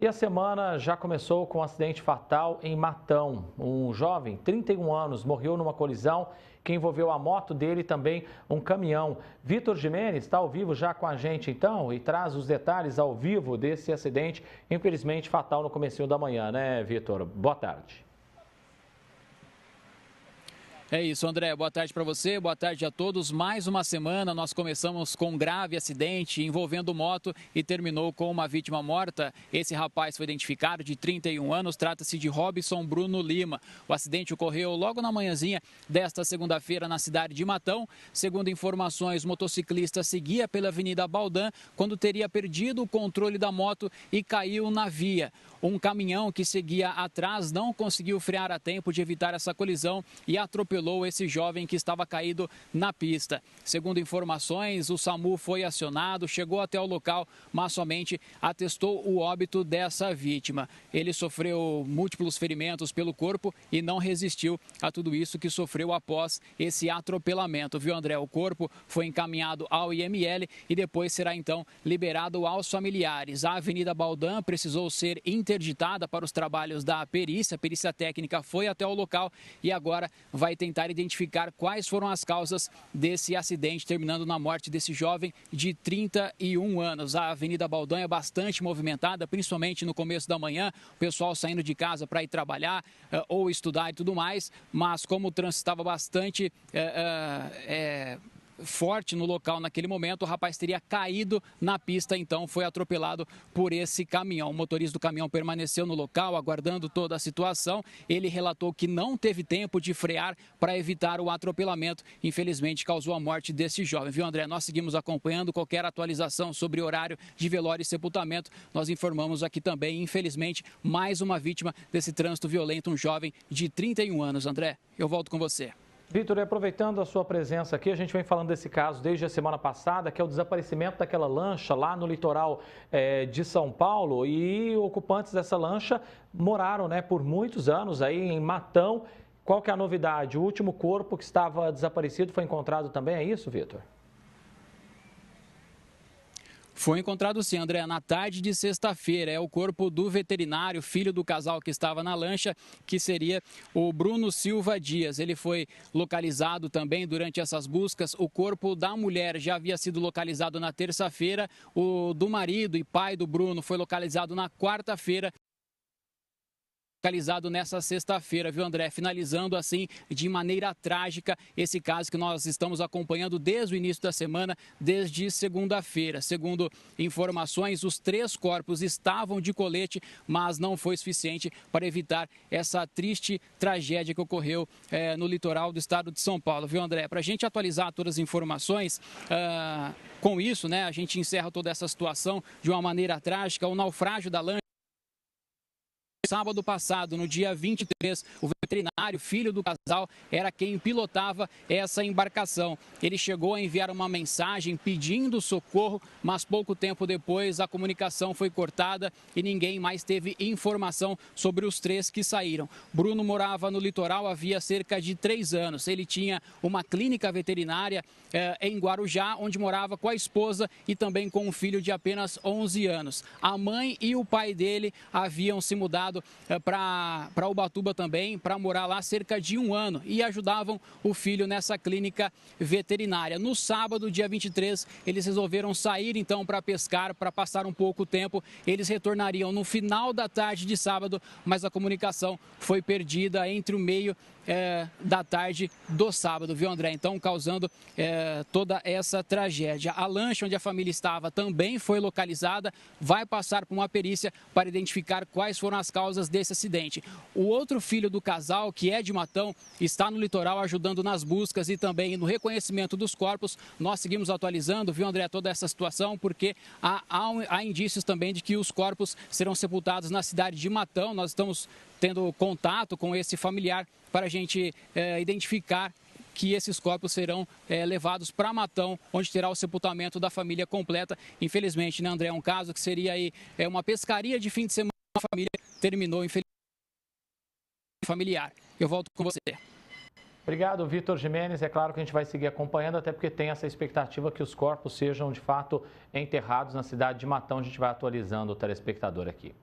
E a semana já começou com um acidente fatal em Matão. Um jovem, 31 anos, morreu numa colisão que envolveu a moto dele e também um caminhão. Vitor Gimenez está ao vivo já com a gente então e traz os detalhes ao vivo desse acidente, infelizmente fatal no comecinho da manhã, né, Vitor? Boa tarde. É isso, André. Boa tarde para você, boa tarde a todos. Mais uma semana, nós começamos com um grave acidente envolvendo moto e terminou com uma vítima morta. Esse rapaz foi identificado de 31 anos, trata-se de Robson Bruno Lima. O acidente ocorreu logo na manhãzinha desta segunda-feira na cidade de Matão. Segundo informações, o motociclista seguia pela Avenida Baldan quando teria perdido o controle da moto e caiu na via. Um caminhão que seguia atrás não conseguiu frear a tempo de evitar essa colisão e atropelou esse jovem que estava caído na pista. Segundo informações, o SAMU foi acionado, chegou até o local, mas somente atestou o óbito dessa vítima. Ele sofreu múltiplos ferimentos pelo corpo e não resistiu a tudo isso que sofreu após esse atropelamento. Viu, André? O corpo foi encaminhado ao IML e depois será então liberado aos familiares. A Avenida Baldan precisou ser interditada para os trabalhos da perícia. A perícia técnica foi até o local e agora vai tentar identificar quais foram as causas desse acidente, terminando na morte desse jovem de 31 anos. A Avenida Baldan é bastante movimentada, principalmente no começo da manhã, o pessoal saindo de casa para ir trabalhar ou estudar e tudo mais, mas como o trânsito estava bastante forte no local naquele momento, o rapaz teria caído na pista, então foi atropelado por esse caminhão. O motorista do caminhão permaneceu no local, aguardando toda a situação. Ele relatou que não teve tempo de frear para evitar o atropelamento. Infelizmente, causou a morte desse jovem. Viu, André? Nós seguimos acompanhando qualquer atualização sobre horário de velório e sepultamento. Nós informamos aqui também, infelizmente, mais uma vítima desse trânsito violento, um jovem de 31 anos. André, eu volto com você. Vitor, aproveitando a sua presença aqui, a gente vem falando desse caso desde a semana passada, que é o desaparecimento daquela lancha lá no litoral de São Paulo, e ocupantes dessa lancha moraram, né, por muitos anos aí em Matão. Qual que é a novidade? O último corpo que estava desaparecido foi encontrado também, é isso, Vitor? Foi encontrado sim, André, na tarde de sexta-feira. É o corpo do veterinário, filho do casal que estava na lancha, que seria o Bruno Silva Dias. Ele foi localizado também durante essas buscas. O corpo da mulher já havia sido localizado na terça-feira. O do marido e pai do Bruno foi localizado na quarta-feira. Localizado nessa sexta-feira, viu, André? Finalizando assim de maneira trágica esse caso que nós estamos acompanhando desde o início da semana, desde segunda-feira. Segundo informações, os 3 corpos estavam de colete, mas não foi suficiente para evitar essa triste tragédia que ocorreu no litoral do estado de São Paulo, viu, André? Para a gente atualizar todas as informações, com isso, né, a gente encerra toda essa situação de uma maneira trágica. O naufrágio da lancha. Sábado passado, no dia 23, o veterinário, filho do casal, era quem pilotava essa embarcação. Ele chegou a enviar uma mensagem pedindo socorro, mas pouco tempo depois a comunicação foi cortada e ninguém mais teve informação sobre os 3 que saíram. Bruno morava no litoral havia cerca de 3 anos. Ele tinha uma clínica veterinária em Guarujá, onde morava com a esposa e também com um filho de apenas 11 anos. A mãe e o pai dele haviam se mudado para Ubatuba também, para morar lá cerca de 1 ano e ajudavam o filho nessa clínica veterinária. No sábado, dia 23, eles resolveram sair então para pescar, para passar um pouco o tempo. Eles retornariam no final da tarde de sábado, mas a comunicação foi perdida entre o meio da tarde do sábado, viu, André? Então, causando toda essa tragédia. A lancha onde a família estava também foi localizada, vai passar por uma perícia para identificar quais foram as causas desse acidente. O outro filho do casal, que é de Matão, está no litoral ajudando nas buscas e também no reconhecimento dos corpos. Nós seguimos atualizando, viu, André, toda essa situação, porque há indícios também de que os corpos serão sepultados na cidade de Matão. Nós estamos tendo contato com esse familiar para a gente identificar que esses corpos serão levados para Matão, onde terá o sepultamento da família completa. Infelizmente, né, André, é um caso que seria aí uma pescaria de fim de semana, a família terminou infelizmente familiar. Eu volto com você. Obrigado, Vitor Gimenez. É claro que a gente vai seguir acompanhando, até porque tem essa expectativa que os corpos sejam, de fato, enterrados na cidade de Matão. A gente vai atualizando o telespectador aqui.